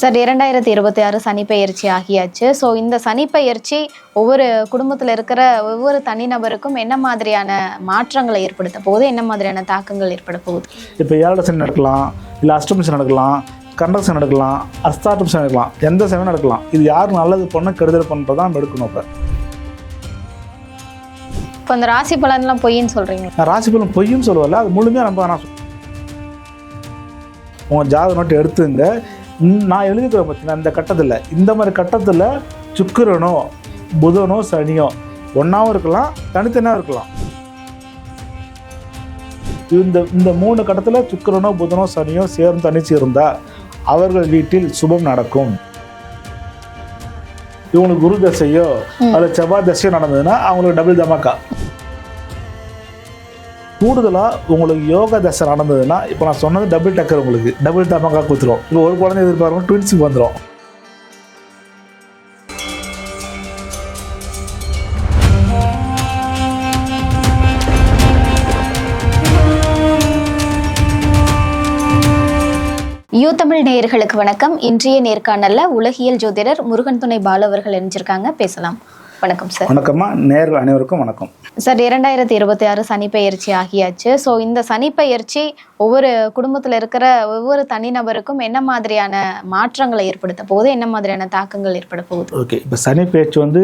Sir 2026 சனிப்பெயர்ச்சி ஆகியாச்சு. So இந்த சனிப்பெயர்ச்சி ஒவ்வொரு குடும்பத்தில் இருக்கிற ஒவ்வொரு தனிநபருக்கும் என்ன மாதிரியான மாற்றங்களை ஏற்படுத்த போகுது, என்ன மாதிரியான தாக்கங்கள் ஏற்பட போகுது? இப்போ 7 சனி நடக்கலாம், இல்லை அஷ்டமி சனி நடக்கலாம், கண்டக நடக்கலாம், அஸ்தாட்டம் சனி நடக்கலாம், எந்த சமயம் நடக்கலாம். இது யார் நல்லது பண்ண கெடுதல் பண்ணுறதா நம்ம எடுக்கணும். இப்போ இந்த ராசி பலன்லாம் பொய்ன்னு சொல்கிறீங்க? நான் ராசி பலன் பொய்யும் சொல்லுவல, அது முழுமையாக நம்ம நான் உங்கள் ஜாதக நோட்டு எடுத்துங்க. நான் எழுதிக்கிறேன் பார்த்தீங்கன்னா இந்த கட்டத்தில், இந்த மாதிரி கட்டத்தில் சுக்கிரனோ புதனோ சனியோ ஒன்றாவும் இருக்கலாம், தனித்தனியாக இருக்கலாம். இந்த 3 கட்டத்தில் சுக்கிரனோ புதனோ சனியோ சேர்ந்து தனிச்சு இருந்தால் அவர்கள் வீட்டில் சுபம் நடக்கும். இவங்களுக்கு குரு தசையோ அதில் செவ்வாய் தசையோ நடந்ததுன்னா அவங்களுக்கு டபுள் தமாக்கா. கூடுதலாக உங்களுக்கு யோக தசை நடந்ததுன்னா இப்போ நான் சொன்னது டபுள் டக்கர், உங்களுக்கு டபுள் தமாக்கா கொடுத்துரும். இப்போ ஒரு குழந்தை எதிர்பார்க்கணும், ட்வின்ஸுக்கு வந்துடும். யூ தமிழ் நேயர்களுக்கு வணக்கம். இன்றைய நேர்காணல்ல உலகியல் ஜோதிடர் முருகன் துணை பாலு அவர்கள் இணைஞ்சிருக்காங்க. பேசலாம். வணக்கம் சார். வணக்கம்மா, நேயர்கள் அனைவருக்கும் வணக்கம். சார் 2026 சனிப்பெயர்ச்சி ஆகியாச்சு. ஸோ இந்த சனிப்பெயர்ச்சி ஒவ்வொரு குடும்பத்தில் இருக்கிற ஒவ்வொரு தனிநபருக்கும் என்ன மாதிரியான மாற்றங்களை ஏற்படுத்த போகுது, என்ன மாதிரியான தாக்கங்கள் ஏற்பட போகுது? ஓகே, இப்போ சனி பேச்சு வந்து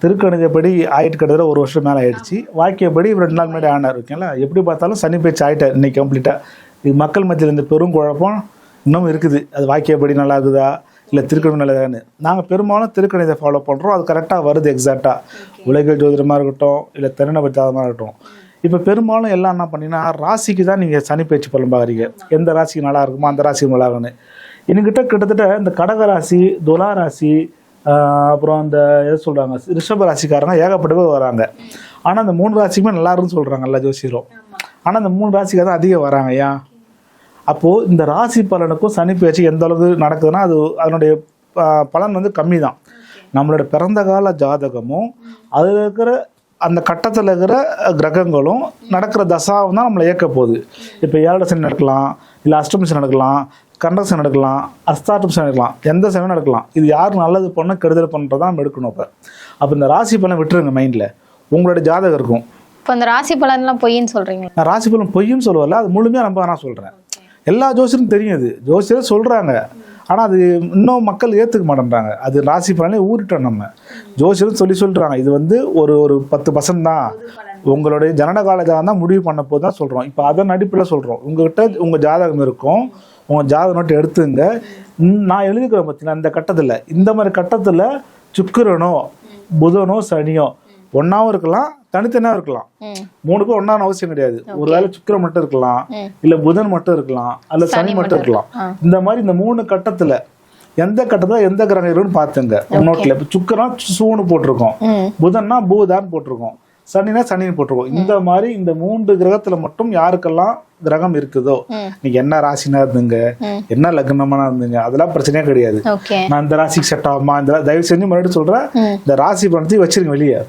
திருக்கணிதப்படி ஆயிட்டு கிட்டத்தட்ட 1 வருஷம் மேலே ஆயிடுச்சு. வாக்கியப்படி 2 நாள் முன்னாடி ஆனார். ஓகேங்களா, எப்படி பார்த்தாலும் சனி பேச்சு ஆகிட்டார் இன்னைக்கு கம்ப்ளீட்டாக. இது மக்கள் மத்தியில் இந்த பெரும் குழப்பம் இன்னும் இருக்குது. அது வாக்கியப்படி நல்லா இருக்குதா இல்லை திருக்கணிதம் நல்லதான்னு. நாங்கள் பெரும்பாலும் திருக்கணிதை ஃபாலோ பண்ணுறோம். அது கரெக்டாக வருது எக்ஸாக்டாக. உலகியல் ஜோதிடமாக இருக்கட்டும், இல்லை தனிநபர் ஜாதகமாக இருக்கட்டும். இப்போ பெரும்பாலும் எல்லாம் என்ன பண்ணிங்கன்னா ராசிக்கு தான் நீங்கள் சனி பேச்சு பலன் பார்க்குறீங்க. எந்த ராசிக்கு நல்லா இருக்குமோ அந்த ராசிக்கு நல்லா இருக்குன்னு. என்கிட்ட கிட்டத்தட்ட இந்த கடக ராசி, துலா ராசி, அப்புறம் இந்த எது சொல்கிறாங்க ரிஷப ராசிக்காரங்க ஏகப்பட்ட பேர் வராங்க. ஆனால் அந்த 3 ராசிக்குமே நல்லா இருக்குன்னு சொல்கிறாங்க எல்லா ஜோசியரும். ஆனால் அந்த 3 ராசிக்காக தான் அதிகம் வராங்க. ஏன்? அப்போது இந்த ராசி பலனுக்கும் சனி பேச்சு எந்த அளவுக்கு நடக்குதுன்னா அது அதனுடைய பலன் வந்து கம்மி தான். நம்மளோட பிறந்த கால ஜாதகமும் அதில் இருக்கிற அந்த கட்டத்தில் இருக்கிற கிரகங்களும் நடக்கிற தசாவும் தான் நம்மளை இயக்க போகுது. இப்போ 7 சனி நடக்கலாம், இல்லை அஷ்டமி சனி நடக்கலாம், கண்டக சனி நடக்கலாம், அஸ்தாட்டம் சனி நடக்கலாம், எந்த சமயம் நடக்கலாம். இது யார் நல்லது பண்ண கெடுதல் பண்ணுறதா நம்ம எடுக்கணும். அப்போ இந்த ராசி பலன் விட்டுருங்க மைண்டில். உங்களோட ஜாதகம் இருக்கும். இப்போ இந்த ராசி பலன்லாம் பொய்ன்னு சொல்கிறீங்க? நான் ராசி பலன் பொய்யும் சொல்லுவல, அது முழுமையாக நம்ம நான் சொல்கிறேன். எல்லா ஜோசியரும் தெரியும், அது ஜோசியரும் சொல்கிறாங்க. ஆனால் அது இன்னும் மக்கள் ஏற்றுக்க மாட்டேன்றாங்க. அது ராசி பலனே ஊறிட்டோம் நம்ம. ஜோசியரும் சொல்லிட்டுறாங்க இது வந்து ஒரு 10% தான், உங்களுடைய ஜனன காலத்தில் தான் முடிவு பண்ண போது தான் சொல்கிறோம். இப்போ அதன் அடிப்படையில் சொல்கிறோம். உங்கள்கிட்ட உங்கள் ஜாதகம் இருக்கும், உங்கள் ஜாதக நோட்டு எடுத்துங்க. நான் எழுதிக்கிறேன் பார்த்தீங்கன்னா இந்த கட்டத்தில், இந்த மாதிரி கட்டத்தில் சுக்கிரனோ புதனோ சனியோ ஒன்றாவும் இருக்கலாம், தனித்தனியாக இருக்கலாம். 3க்கும் ஒன்றான அவசியம் கிடையாது. ஒருவேளை சுக்கிரன் மட்டும் இருக்கலாம், இல்லை புதன் மட்டும் இருக்கலாம், அல்ல சனி மட்டும் இருக்கலாம். இந்த மாதிரி இந்த 3 கட்டத்தில் எந்த கட்டத்தில் எந்த கிரகம் இருக்குன்னு பார்த்துங்க நோட்டில். இப்போ சுக்கிரன் சூன்னு போட்டிருக்கோம், புதன்னா பூதான்னு போட்டிருக்கோம், சனினா சனின்னு போட்டிருக்கோம். இந்த மாதிரி இந்த 3 கிரகத்தில் மட்டும் யாருக்கெல்லாம் கிரகம் இருக்குதோ, நீங்க என்ன ராசினா இருந்துங்க, என்ன லக்னமா இருந்துங்க, அதெல்லாம் பிரச்சனையே கிடையாது. நான் இந்த ராசிக்கு செட் ஆகுமா, இந்த தயவு செஞ்சு மறுபடியும் சொல்றேன், இந்த ராசி பணத்தையும் வச்சிருங்க வெளியே.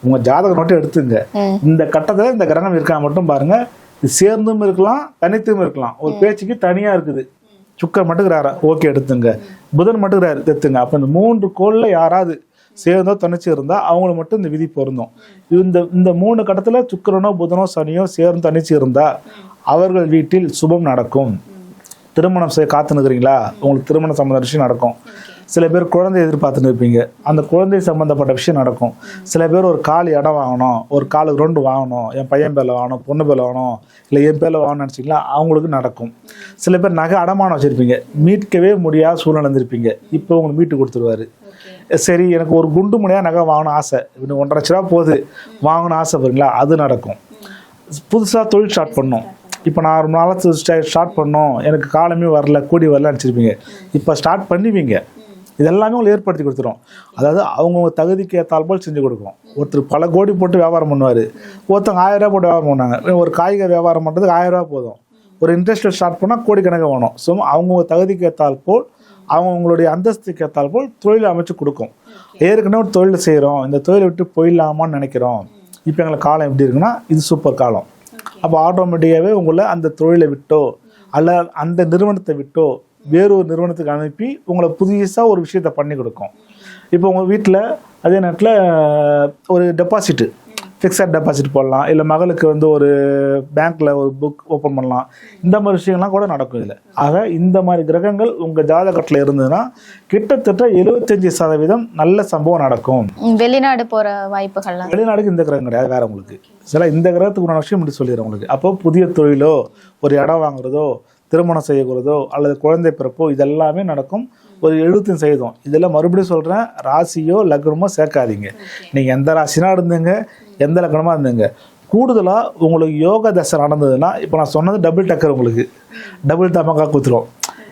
உங்க ஜாதகம் மட்டும் எடுத்துங்க. இந்த கட்டத்துல இந்த கிரகம் இருக்கா மட்டும் பாருங்க. இது சேர்ந்தும் இருக்கலாம், தனித்தும் இருக்கலாம். ஒரு பேச்சுக்கு தனியா இருக்குது. சுக்கர் மட்டும் இருக்கிறாரா, ஓகே எடுத்துங்க. புதன் மட்டும் எடுத்துங்க. அப்ப இந்த 3 கோள்ல யாராவது சேர்ந்தோ தனிச்சு இருந்தா அவங்களுக்கு மட்டும் இந்த விதி பொருந்தும். இந்த 3 கட்டத்துல சுக்கிரனோ புதனோ சனியோ சேர்ந்து தனிச்சு இருந்தா அவர்கள் வீட்டில் சுபம் நடக்கும். திருமணம் செய்ய காத்துனுக்குறீங்களா, உங்களுக்கு திருமணம் சம்பந்த விஷயம் நடக்கும். சில பேர் குழந்தை எதிர்பார்த்துன்னு இருப்பீங்க, அந்த குழந்தை சம்பந்தப்பட்ட விஷயம் நடக்கும். சில பேர் ஒரு கால் இடம் வாங்கணும், ஒரு கால் கிரவுண்டு வாங்கணும், என் பையன் பேரில் வாங்கணும், பொண்ணு பேரில் வாங்கணும், இல்லை என் பேரில் வாங்கணும்னு நினச்சிங்களா, அவங்களுக்கு நடக்கும். சில பேர் நகை அடமானம் வச்சுருப்பீங்க, மீட்கவே முடியாத சூழ்நிலை இருந்திருப்பீங்க, இப்போ உங்களுக்கு மீட்டு கொடுத்துருவாரு. சரி, எனக்கு ஒரு குண்டு முனையாக நகை வாங்கணும் ஆசை, இன்னும் 1.5 லட்ச ரூபா போகுது வாங்கணும் ஆசை பாருங்களா, அது நடக்கும். புதுசாக தொழில் ஸ்டார்ட் பண்ணணும். இப்போ நான் ஒரு நாளாக ஸ்டார்ட் பண்ணோம், எனக்கு காலமே வரல, கூடி வரல நினச்சிருப்பீங்க, இப்போ ஸ்டார்ட் பண்ணுவீங்க. இதெல்லாமே உங்களுக்கு ஏற்படுத்தி கொடுத்துரும். அதாவது அவங்கவுங்க தகுதிக்கு ஏற்றால் போல் செஞ்சு கொடுக்கும். ஒருத்தர் பல கோடி போட்டு வியாபாரம் பண்ணுவார், ஒருத்தவங்க 1000 ரூபா போட்டு வியாபாரம் பண்ணாங்க. ஒரு காய்கறி வியாபாரம் பண்ணுறதுக்கு 1000 ரூபா போதும். ஒரு இன்ட்ரெஸ்ட்டில் ஸ்டார்ட் பண்ணால் கோடிக்கணக்கு வேணும். ஸோ அவங்கவுங்க தகுதிக்கு ஏற்றால் போல், அவங்களுடைய அந்தஸ்துக்கு ஏற்றால் போல் தொழில் அமைச்சு கொடுக்கும். ஏற்கனவே ஒரு தொழில் செய்கிறோம், இந்த தொழிலை விட்டு போயிடலாமான்னு நினைக்கிறோம், இப்போ எங்களுக்கு காலம் எப்படி இருக்குன்னா இது சூப்பர் காலம். அப்போ ஆட்டோமேட்டிக்காகவே உங்களை அந்த தொழிலை விட்டோ அல்ல அந்த நிறுவனத்தை விட்டோ வேறொரு நிறுவனத்துக்கு அனுப்பி உங்களை புதுசாக ஒரு விஷயத்த பண்ணி கொடுக்கும். இப்போ உங்கள் வீட்டில் அதே நேரத்தில் ஒரு டெபாசிட்டு, ஃபிக்ஸட் டெபாசிட் போடலாம், இல்லை மகளுக்கு வந்து ஒரு பேங்க்கில் ஒரு புக் ஓப்பன் பண்ணலாம். இந்த மாதிரி விஷயங்கள்லாம் கூட நடக்கும் இதில். ஆக இந்த மாதிரி கிரகங்கள் உங்கள் ஜாதகத்தில் இருந்ததுன்னா கிட்டத்தட்ட 75% நல்ல சம்பவம் நடக்கும். வெளிநாடு போகிற வாய்ப்புகள்லாம்? வெளிநாடுக்கு இந்த கிரகம் கிடையாது, வேற உங்களுக்கு சில இந்த கிரகத்துக்கு உண்டான விஷயம் இப்படி சொல்லிடுறேன் உங்களுக்கு. அப்போ புதிய தொழிலோ, ஒரு இடம் வாங்குறதோ, திருமணம் செய்யறதோ, அல்லது குழந்தை பிறப்போ, இதெல்லாமே நடக்கும். ஒரு 75%. இதில் மறுபடியும் சொல்கிறேன், ராசியோ லக்னமோ சேர்க்காதீங்க. நீங்கள் எந்த ராசினா இருந்துங்க, எந்த லக்னமாக இருந்துங்க. கூடுதலாக உங்களுக்கு யோக தசை நடந்ததுன்னா, இப்போ நான் சொன்னது டபுள் டக்கர், உங்களுக்கு டபுள் தமக்கா குத்துரும்.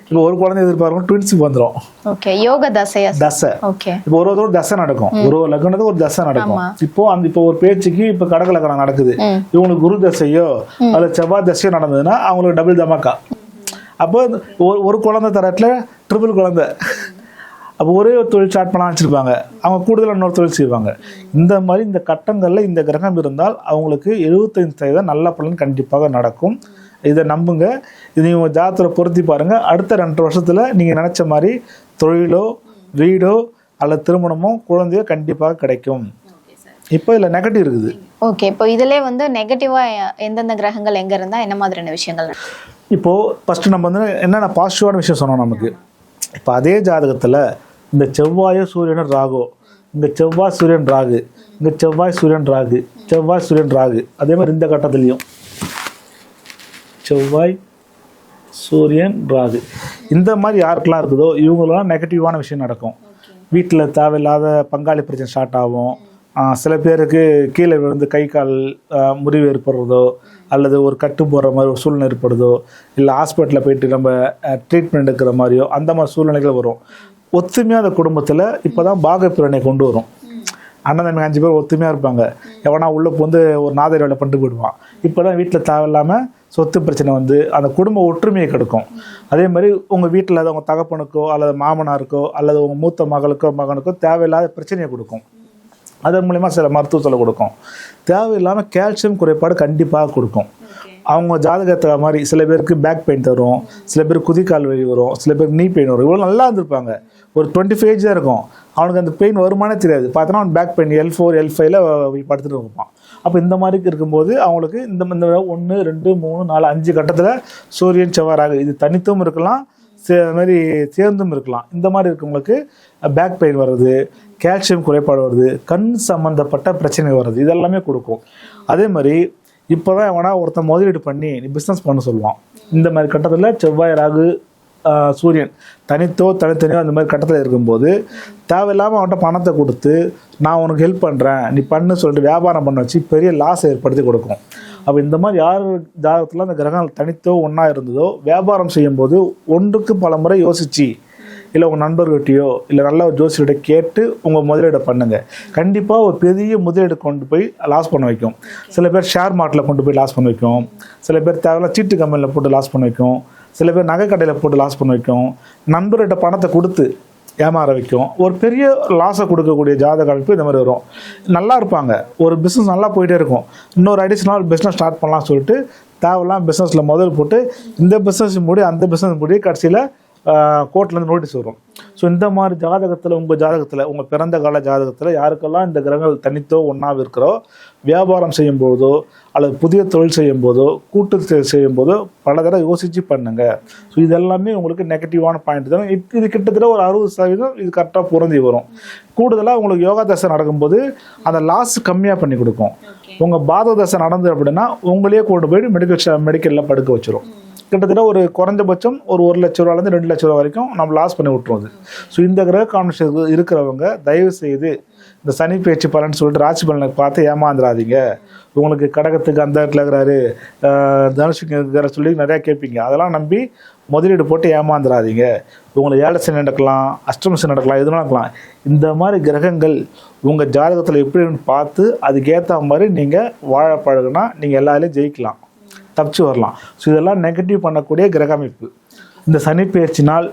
இப்போ ஒரு குழந்தை எதிர்பார்க்கணும், ட்வின்ஸுக்கு வந்துடும். ஓகே, யோக தசையா? தசை. ஓகே. இப்போ ஒரு தசை நடக்கும், ஒரு லக்னத்துக்கு ஒரு தசை நடக்கும். இப்போ ஒரு பேச்சுக்கு இப்போ கடக லக்னம் நடக்குது, இவங்களுக்கு குரு தசையோ அல்லது செவ்வாய் தசையோ நடந்ததுன்னா அவங்களுக்கு டபுள் தமக்கா. அப்போ ஒரு குழந்தை தரத்தில் ட்ரிபிள் குழந்தை. அப்போ ஒரே ஒரு தொழில் ஸ்டார்ட் பண்ண வச்சுருப்பாங்க, அவங்க கூடுதலாக இன்னொரு தொழில் செய்வாங்க. இந்த மாதிரி இந்த கட்டங்களில் இந்த கிரகம் இருந்தால் அவங்களுக்கு 75% நல்ல பலன் கண்டிப்பாக நடக்கும். இதை நம்புங்க. இது நீங்கள் ஜாதகத்தில் பொருத்தி பாருங்கள். அடுத்த 2 வருஷத்தில் நீங்கள் நினச்ச மாதிரி தொழிலோ, வீடோ அல்லது திருமணமோ, குழந்தையோ கண்டிப்பாக கிடைக்கும். இப்போ இதில் நெகட்டிவ் இருக்குது. ஓகே, இப்போ இதிலே வந்து நெகட்டிவாக எந்தெந்த கிரகங்கள் எங்கே இருந்தால் என்ன மாதிரியான விஷயங்கள்? இப்போது ஃபஸ்ட்டு நம்ம வந்து என்னென்ன பாசிட்டிவான விஷயம் சொன்னோம் நமக்கு. இப்போ அதே ஜாதகத்தில் இந்த செவ்வாயோ சூரியனும் ராகு, இங்கே செவ்வாய் சூரியன் ராகு, இங்கே செவ்வாய் சூரியன் ராகு, செவ்வாய் சூரியன் ராகு. அதே மாதிரி இந்த கட்டத்துலேயும் செவ்வாய் சூரியன் ராகு. இந்த மாதிரி யாருக்கெல்லாம் இருக்குதோ இவங்களெல்லாம் நெகட்டிவான விஷயம் நடக்கும். வீட்டில் தேவையில்லாத பங்காளி பிரச்சனை ஸ்டார்ட் ஆகும். சில பேருக்கு கீழே விழுந்து கை கால் முறிவு ஏற்படுறதோ, அல்லது ஒரு கட்டு போடுற மாதிரி ஒரு சூழ்நிலை ஏற்படுதோ, இல்லை ஹாஸ்பிட்டலில் போயிட்டு நம்ம ட்ரீட்மெண்ட் எடுக்கிற மாதிரியோ அந்த மாதிரி சூழ்நிலைகள் வரும். ஒத்துமையாக அந்த குடும்பத்தில் இப்போ தான் பாகப்பிரிவினை கொண்டு வரும். அண்ணன் தம்பி 5 பேர் ஒத்துமையாக இருப்பாங்க, எவனா உள்ளே வந்து ஒரு நாதர் வேலை பண்ணிட்டு போயிடுவான். இப்போ தான் வீட்டில் தேவையில்லாமல் சொத்து பிரச்சனை வந்து அந்த குடும்ப ஒற்றுமையை கெடுக்கும். அதே மாதிரி உங்கள் வீட்டில் உங்கள் தகப்பனுக்கோ அல்லது மாமனாருக்கோ அல்லது உங்கள் மூத்த மகளுக்கோ மகனுக்கோ தேவையில்லாத பிரச்சனையை கொடுக்கும். அதன் மூலிமா சில மருத்துவ செலவு கொடுக்கும். தேவையில்லாமல் கால்சியம் குறைபாடு கண்டிப்பாக கொடுக்கும். அவங்க ஜாதகத்தை மாதிரி சில பேருக்கு பேக் பெயின் தரும், சில பேர் குதிக்கால் வலி வரும், சில பேருக்கு நீ பெயின் வரும். இவ்வளோ நல்லா இருந்திருப்பாங்க, ஒரு 25 ஏஜ் தான் இருக்கும், அவனுக்கு அந்த பெயின் வருமானே தெரியாது. பார்த்தோன்னா அவன் பேக் பெயின் L4 L5ல படுத்துட்டு இருப்பான். அப்போ இந்த மாதிரி இருக்கும்போது அவங்களுக்கு இந்த 1 2 3 4 5 கட்டத்தில் சூரியன் செவ்வாய் இது தனித்தும் இருக்கலாம், மாதிரி சேர்ந்தும் இருக்கலாம். இந்த மாதிரி இருக்கவங்களுக்கு பேக் பெயின் வர்றது, கால்சியம் குறைபாடு வருது, கண் சம்மந்தப்பட்ட பிரச்சனை வர்றது, இதெல்லாமே கொடுக்கும். அதே மாதிரி இப்போ தான் எவனா ஒருத்தன் முதலீடு பண்ணி நீ பிஸ்னஸ் பண்ண சொல்லுவான். இந்த மாதிரி கட்டத்தில் செவ்வாய் ராகு சூரியன் தனித்தனியோ அந்த மாதிரி கட்டத்தில் இருக்கும்போது தேவையில்லாமல் அவன்கிட்ட பணத்தை கொடுத்து நான் உனக்கு ஹெல்ப் பண்ணுறேன் நீ பண்ணு சொல்லிட்டு வியாபாரம் பண்ண வச்சு பெரிய லாஸ் ஏற்படுத்தி கொடுக்கும். அப்போ இந்த மாதிரி யார் ஜாதகத்தில் அந்த கிரகங்கள் தனித்தோ ஒன்றா இருந்ததோ வியாபாரம் செய்யும்போது ஒன்றுக்கு பல முறை யோசிச்சு, இல்லை உங்கள் நண்பர்கிட்டையோ இல்லை நல்ல ஒரு ஜோசியர்கிட்ட கேட்டு உங்கள் முதலீடை பண்ணுங்கள். கண்டிப்பாக ஒரு பெரிய முதலீடு கொண்டு போய் லாஸ் பண்ண வைக்கும். சில பேர் ஷேர் மார்க்கெட்டில் கொண்டு போய் லாஸ் பண்ண வைக்கும், சில பேர் தேவையில்ல சீட்டு கம்பெனியில் போட்டு லாஸ் பண்ண வைக்கும், சில பேர் நகை கடையில் போட்டு லாஸ் பண்ண வைக்கும், நண்பர்கிட்ட பணத்தை கொடுத்து ஏமாற வைக்கும். ஒரு பெரிய லாஸை கொடுக்கக்கூடிய ஜாதக அமைப்பு இந்த மாதிரி வரும். நல்லா இருப்பாங்க, ஒரு பிஸ்னஸ் நல்லா போயிட்டே இருக்கும், இன்னொரு அடிஷ்னல் பிஸ்னஸ் ஸ்டார்ட் பண்ணலாம்னு சொல்லிட்டு தேவையில்லாம் பிஸ்னஸில் முதல் போட்டு இந்த பிஸ்னஸ் முடி அந்த பிஸ்னஸ் முடி கடைசியில் கோர்ட்லேருந்து நோட்டீஸ் வரும். ஸோ இந்த மாதிரி ஜாதகத்தில் உங்கள் ஜாதகத்தில் உங்கள் பிறந்த கால ஜாதகத்தில் யாருக்கெல்லாம் இந்த கிரகங்கள் தனித்தோ ஒன்றாக இருக்கிறோ வியாபாரம் செய்யும்போதோ அல்லது புதிய தொழில் செய்யும்போதோ கூட்டு செய்யும்போதோ பல தடவை யோசித்து பண்ணுங்க. ஸோ இதெல்லாமே உங்களுக்கு நெகட்டிவான பாயிண்ட் தான். இது கிட்டத்தட்ட ஒரு 60% இது கரெக்டாக பொருந்தி வரும். கூடுதலாக உங்களுக்கு யோகா தசை நடக்கும்போது அந்த லாஸ் கம்மியாக பண்ணி கொடுக்கும். உங்கள் பாத தசை நடந்தது அப்படின்னா உங்களையே கொண்டு போய் மெடிக்கலில் படுக்க வச்சிடும். கிட்டத்தட்ட ஒரு குறைஞ்சபட்சம் ஒரு 1 லட்ச ரூபாலேருந்து 2 லட்ச ரூபா வரைக்கும் நம்ம லாஸ் பண்ணி விட்டுருவோம். ஸோ இந்த கிரக கான்செப்ட் இருக்கிறவங்க தயவு செய்து இந்த சனி பேச்சு பலன்னு சொல்லிட்டு ராசி பலனை பார்த்து ஏமாந்துடாதீங்க. உங்களுக்கு கடகத்துக்கு அந்த இடத்துல இருக்கிறாரு, தனுஷுக்கு இருக்கிற சொல்லி நிறையா கேட்பீங்க, அதெல்லாம் நம்பி முதலீடு போட்டு ஏமாந்துடாதீங்க. உங்களுக்கு ஏழை சனி நடக்கலாம், அஷ்டம சனி நடக்கலாம், எதுவும் நடக்கலாம். இந்த மாதிரி கிரகங்கள் உங்கள் ஜாதகத்தில் எப்படின்னு பார்த்து அதுக்கேற்ற மாதிரி நீங்கள் வாழ பழகுனா நீங்கள் எல்லாரையும் ஜெயிக்கலாம், தப்பிச்சு வரலாம். ஸோ இதெல்லாம் நெகட்டிவ் பண்ணக்கூடிய கிரக அமைப்பு. இந்த சனி பயிற்சினால்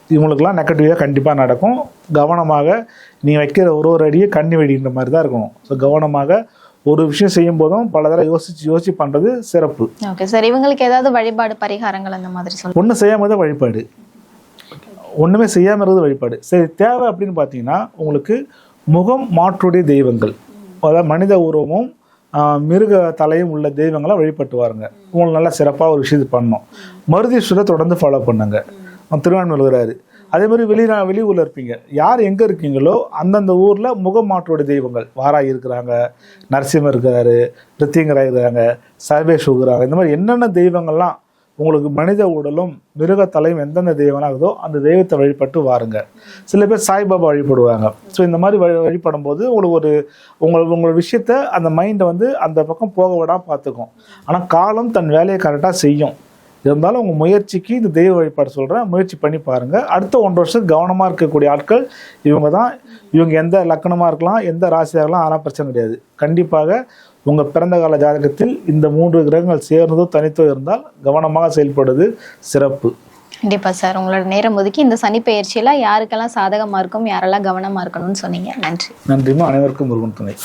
இவங்களுக்கெல்லாம் நெகட்டிவாக கண்டிப்பாக நடக்கும். கவனமாக நீங்கள் வைக்கிற ஒரு அடியை கண்ணி வெடின்ற மாதிரி தான் இருக்கணும். ஸோ கவனமாக ஒரு விஷயம் செய்யும் போதும் பல தடவை யோசிச்சு பண்ணுறது சிறப்பு. ஓகே சார், இவங்களுக்கு ஏதாவது வழிபாடு பரிகாரங்கள் அந்த மாதிரி சொல்லி ஒன்றும் செய்யாமல் தான் வழிபாடு. ஒன்றுமே செய்யாமல் இருக்கிறது வழிபாடு. சரி, தேவை அப்படின்னு பார்த்தீங்கன்னா உங்களுக்கு முகம் மாற்றுடைய தெய்வங்கள், அதாவது மனித உருவமும் மிருக தலையும் உள்ள தெய்வங்களை வழிபட்டு வாருங்க. உங்களுக்கு நல்லா சிறப்பாக ஒரு விஷயத்தை பண்ணணும். மருதீஸ்வரரை தொடர்ந்து ஃபாலோ பண்ணுங்க. திருவான்மையில் இருக்கிறாரு. அதே மாதிரி வெளியூரில் இருப்பீங்க, யார் எங்கே இருக்கீங்களோ அந்தந்த ஊரில் முகம் மாற்றுடைய தெய்வங்கள், வாராகி இருக்கிறாங்க, நரசிம்மர் இருக்கிறாரு, பிரித்திங்கராய் இருக்கிறாங்க, சர்வேஷ் இருக்கிறாங்க. இந்த மாதிரி என்னென்ன தெய்வங்கள்லாம் உங்களுக்கு மனித உடலும் மிருக தலையும் எந்தெந்த தெய்வங்களாக இருக்குதோ அந்த தெய்வத்தை வழிபட்டு வாருங்க. சில பேர் சாய்பாபா வழிபடுவாங்க. ஸோ இந்த மாதிரி வழிபடும் போது உங்களுக்கு ஒரு உங்களோட விஷயத்த அந்த மைண்டை வந்து அந்த பக்கம் போக விடாமல் பார்த்துக்கும். ஆனால் காலம் தன் வேலையை கரெக்டாக செய்யும். இருந்தாலும் உங்கள் முயற்சிக்கு இந்த தெய்வ வழிபாடு சொல்கிறேன், முயற்சி பண்ணி பாருங்கள். அடுத்த 1 வருஷம் கவனமாக இருக்கக்கூடிய ஆட்கள் இவங்க தான். இவங்க எந்த லக்கணமாக இருக்கலாம், எந்த ராசியாக இருக்கலாம், ஆனால் பிரச்சனை கிடையாது. கண்டிப்பாக உங்கள் பிறந்த கால ஜாதகத்தில் இந்த 3 கிரகங்கள் சேர்ந்ததோ தனித்தோ இருந்தால் கவனமாக செயல்படுவது சிறப்பு. கண்டிப்பா சார், உங்களோட நேரம் ஒதுக்கி இந்த சனி பெயர்ச்சியில யாருக்கெல்லாம் சாதகமா இருக்கும், யாரெல்லாம் கவனமா இருக்கணும்னு சொன்னீங்க. நன்றி. நன்றிமா. அனைவருக்கும் முருகன் துணை.